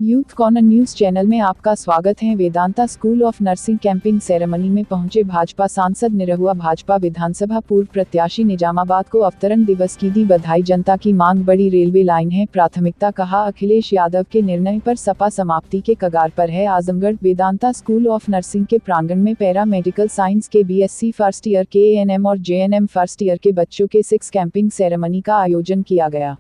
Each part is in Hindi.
यूथ कॉर्नर न्यूज चैनल में आपका स्वागत है। Vedanta school of nursing camping ceremony में पहुंचे भाजपा सांसद निरहुआ। भाजपा विधानसभा पूर्व प्रत्याशी निजामाबाद को अवतरण दिवस की दी बधाई। जनता की मांग बड़ी रेलवे लाइन है प्राथमिकता, कहा अखिलेश यादव के निर्णय पर सपा समाप्ति के कगार पर है Azamgarh. Vedanta school of nursing के प्रांगण में पैरा मेडिकल साइंस के BSc फर्स्ट ईयर के ANM और JNM फर्स्ट ईयर के बच्चों के 6 कैंपिंग सेरेमनी का आयोजन किया गया।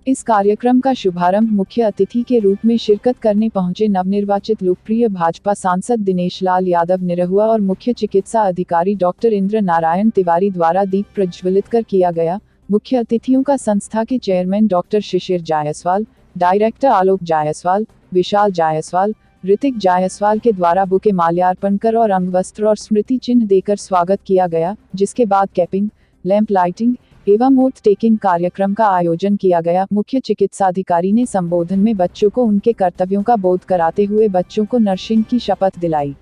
इस कार्यक्रम का शुभारंभ मुख्य अतिथि के रूप में शिरकत करने पहुंचे नवनिर्वाचित लोकप्रिय भाजपा सांसद दिनेश लाल यादव निरहुआ और मुख्य चिकित्सा अधिकारी डॉक्टर इंद्र नारायण तिवारी द्वारा दीप प्रज्वलित कर किया गया। मुख्य अतिथियों का संस्था के चेयरमैन डॉक्टर शिशिर जायसवाल, डायरेक्टर आलोक जायसवाल, विशाल जायसवाल, ऋतिक जायसवाल के द्वारा बुके माल्यार्पण कर और अंगवस्त्र और स्मृति चिन्ह देकर स्वागत किया गया, जिसके बाद कैपिंग, लैंप लाइटिंग एवं ओथ टेकिंग कार्यक्रम का आयोजन किया गया। मुख्य चिकित्साधिकारी ने संबोधन में बच्चों को उनके कर्तव्यों का बोध कराते हुए बच्चों को नर्सिंग की शपथ दिलाई।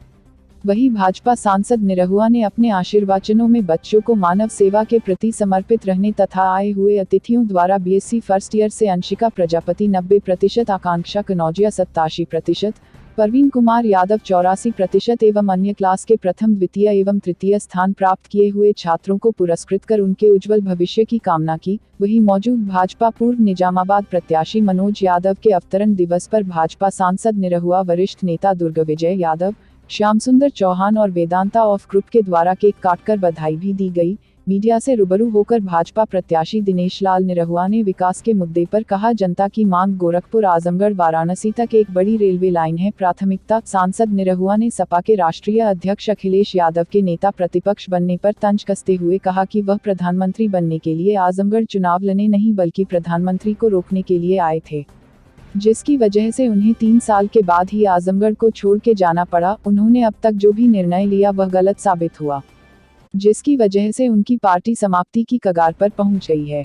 वहीं भाजपा सांसद निरहुआ ने अपने आशीर्वचनों में बच्चों को मानव सेवा के प्रति समर्पित रहने तथा आए हुए अतिथियों द्वारा BSc फर्स्ट ईयर से अंशिका प्रजापति 90%, आकांक्षा कनौजिया 87%, परवीन कुमार यादव 84% एवं अन्य क्लास के प्रथम, द्वितीय एवं तृतीय स्थान प्राप्त किए हुए छात्रों को पुरस्कृत कर उनके उज्जवल भविष्य की कामना की। वहीं मौजूद भाजपा पूर्व निजामाबाद प्रत्याशी मनोज यादव के अवतरण दिवस पर भाजपा सांसद निरहुआ, वरिष्ठ नेता दुर्गविजय यादव, श्याम सुंदर चौहान और वेदांता ऑफ ग्रुप के द्वारा केक काटकर बधाई भी दी गई। मीडिया से रूबरू होकर भाजपा प्रत्याशी दिनेश लाल निरहुआ ने विकास के मुद्दे पर कहा, जनता की मांग गोरखपुर आजमगढ़ वाराणसी तक एक बड़ी रेलवे लाइन है प्राथमिकता। सांसद निरहुआ ने सपा के राष्ट्रीय अध्यक्ष अखिलेश यादव के नेता प्रतिपक्ष बनने पर तंज कसते हुए कहा कि वह प्रधानमंत्री बनने के लिए आजमगढ़ चुनाव लड़ने नहीं बल्कि प्रधानमंत्री को रोकने के लिए आए थे, जिसकी वजह से उन्हें 3 साल के बाद ही आजमगढ़ को छोड़ के जाना पड़ा। उन्होंने अब तक जो भी निर्णय लिया वह गलत साबित हुआ, जिसकी वजह से उनकी पार्टी समाप्ति की कगार पर पहुंच गई है।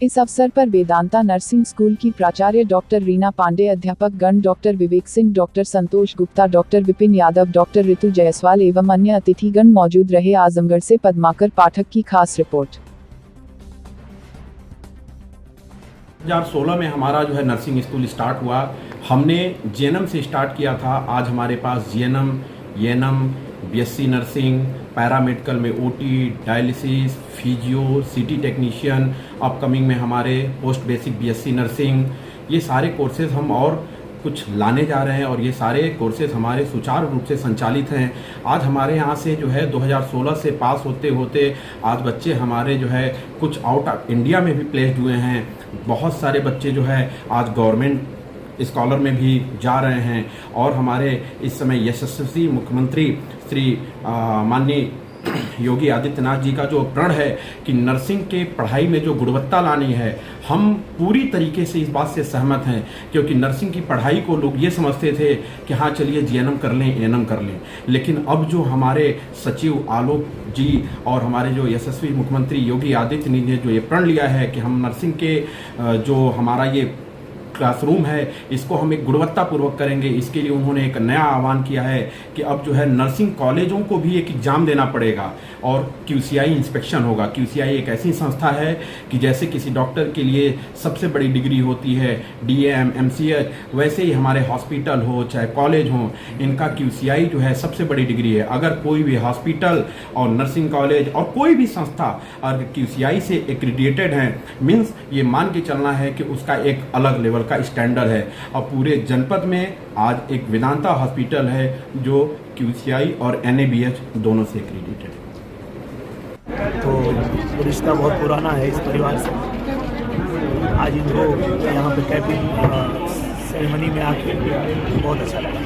इस अवसर पर वेदांता नर्सिंग स्कूल की प्राचार्य डॉक्टर रीना पांडे, अध्यापक गण डॉक्टर विवेक सिंह, डॉक्टर संतोष गुप्ता, डॉक्टर विपिन यादव, डॉक्टर ऋतु जायसवाल एवं अन्य अतिथिगण मौजूद रहे। आजमगढ़ से पद्माकर पाठक की खास रिपोर्ट। 2016 में हमारा जो है नर्सिंग स्कूल स्टार्ट हुआ। हमने JNM से स्टार्ट किया था। आज हमारे पास GNM, ANM, BSc nursing, paramedical में OT, dialysis, physio, CT technician, upcoming में हमारे पोस्ट बेसिक BSc नर्सिंग, ये सारे कोर्सेज हम और कुछ लाने जा रहे हैं और ये सारे कोर्सेज हमारे सुचारू रूप से संचालित हैं। आज हमारे यहाँ से जो है 2016 से पास होते होते आज बच्चे हमारे जो है कुछ आउट ऑफ इंडिया में भी प्लेस्ड हुए हैं। बहुत सारे बच्चे जो है आज गवर्नमेंट स्कॉलर में भी जा रहे हैं और हमारे इस समय यशस्वी मुख्यमंत्री श्री माननीय योगी आदित्यनाथ जी का जो प्रण है कि नर्सिंग के पढ़ाई में जो गुणवत्ता लानी है, हम पूरी तरीके से इस बात से सहमत हैं। क्योंकि नर्सिंग की पढ़ाई को लोग ये समझते थे कि हाँ चलिए JNM कर लें, ANM कर लें, लेकिन अब जो हमारे सचिव आलोक जी और हमारे जो यशस्वी मुख्यमंत्री योगी आदित्यनाथ ने जो ये प्रण लिया है कि हम नर्सिंग के जो हमारा ये क्लासरूम है इसको हम एक गुणवत्तापूर्वक करेंगे, इसके लिए उन्होंने एक नया आह्वान किया है कि अब जो है नर्सिंग कॉलेजों को भी एक एग्ज़ाम देना पड़ेगा और QCI इंस्पेक्शन होगा। QCI एक ऐसी संस्था है कि जैसे किसी डॉक्टर के लिए सबसे बड़ी डिग्री होती है DAM, MCH, वैसे ही हमारे हॉस्पिटल हो चाहे कॉलेज हो, इनका QCI जो है सबसे बड़ी डिग्री है। अगर कोई भी हॉस्पिटल और नर्सिंग कॉलेज और कोई भी संस्था अगर QCI से एक्रीडिएटेड है, मीन्स ये मान के चलना है कि उसका एक अलग लेवल का स्टैंडर्ड है। और पूरे जनपद में आज एक वेदांता हॉस्पिटल है जो QCI और NABH दोनों से एक्रीडिटेड है। तो रिश्ता बहुत पुराना है इस परिवार से। आज इनको यहाँ पे कैपिंग सेरेमनी में आके बहुत अच्छा लगा।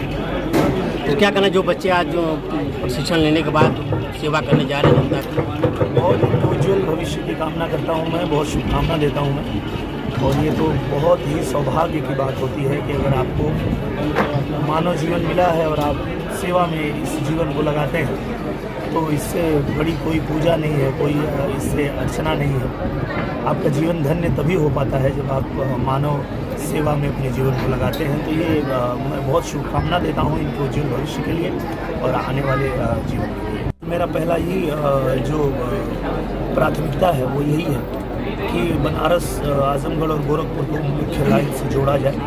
तो क्या कहना, जो बच्चे आज जो प्रशिक्षण लेने के बाद सेवा करने जा रहे हैं जनता की, बहुत उज्जवल भविष्य की कामना करता हूँ मैं, बहुत शुभकामना देता हूँ मैं। और ये तो बहुत ही सौभाग्य की बात होती है कि अगर आपको मानव जीवन मिला है और आप सेवा में इस जीवन को लगाते हैं तो इससे बड़ी कोई पूजा नहीं है, कोई इससे अर्चना नहीं है। आपका जीवन धन्य तभी हो पाता है जब आप मानव सेवा में अपने जीवन को लगाते हैं। तो ये मैं बहुत शुभकामना देता हूँ इनके उज्जवल भविष्य के लिए और आने वाले जीवन के लिए। मेरा पहला ही जो प्राथमिकता है वो यही है कि बनारस, आजमगढ़ और गोरखपुर को मुख्य लाइन से जोड़ा जाए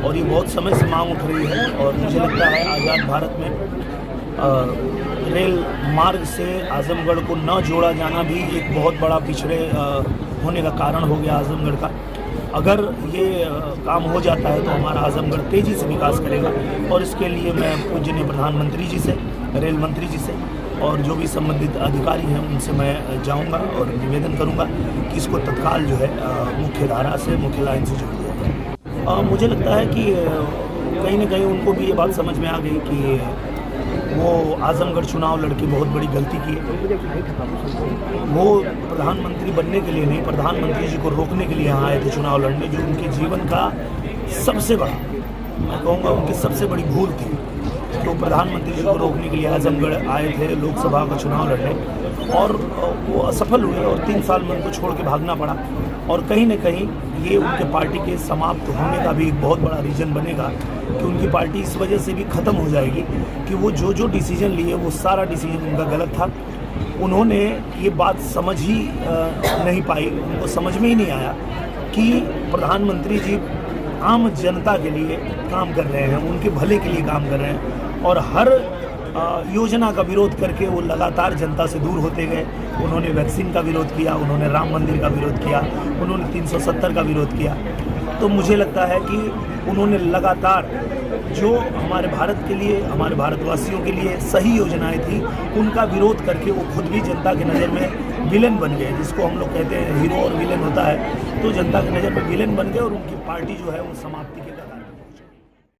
और ये बहुत समय से मांग उठ रही है। और मुझे लगता है आज़ाद भारत में रेल मार्ग से आजमगढ़ को न जोड़ा जाना भी एक बहुत बड़ा पिछड़े होने का कारण हो गया आजमगढ़ का। अगर ये काम हो जाता है तो हमारा आजमगढ़ तेज़ी से विकास करेगा। और इसके लिए मैं पूजनीय प्रधानमंत्री जी से, रेल मंत्री जी से और जो भी संबंधित अधिकारी हैं उनसे मैं जाऊंगा और निवेदन करूंगा कि इसको तत्काल जो है मुख्य धारा से, मुख्य लाइन से जोड़ दिया जाए। मुझे लगता है कि कहीं ना कहीं उनको भी ये बात समझ में आ गई कि वो आजमगढ़ चुनाव लड़के बहुत बड़ी गलती की है। वो प्रधानमंत्री बनने के लिए नहीं, प्रधानमंत्री जी को रोकने के लिए यहाँ आए थे चुनाव लड़ने, जो उनके जीवन का सबसे बड़ा, मैं कहूँगा उनकी सबसे बड़ी भूल थी। तो प्रधानमंत्री जी को रोकने के लिए आजमगढ़ आए थे लोकसभा का चुनाव लड़ने और वो असफल हुए और 3 साल में उनको छोड़ के भागना पड़ा। और कहीं ना कहीं ये उनके पार्टी के समाप्त होने का भी एक बहुत बड़ा रीज़न बनेगा कि उनकी पार्टी इस वजह से भी ख़त्म हो जाएगी कि वो जो डिसीजन लिए वो सारा डिसीजन उनका गलत था। उन्होंने ये बात समझ ही नहीं पाई, उनको समझ में ही नहीं आया कि प्रधानमंत्री जी आम जनता के लिए काम कर रहे हैं, उनके भले के लिए काम कर रहे हैं। और हर योजना का विरोध करके वो लगातार जनता से दूर होते गए। उन्होंने वैक्सीन का विरोध किया, उन्होंने राम मंदिर का विरोध किया, उन्होंने 370 का विरोध किया। तो मुझे लगता है कि उन्होंने लगातार जो हमारे भारत के लिए, हमारे भारतवासियों के लिए सही योजनाएं थी उनका विरोध करके वो खुद भी जनता की नज़र में विलेन बन गए, जिसको हम लोग कहते हैं हीरो और विलेन होता है। तो जनता की नज़र में विलेन बन गए और उनकी पार्टी जो है वो समाप्ति के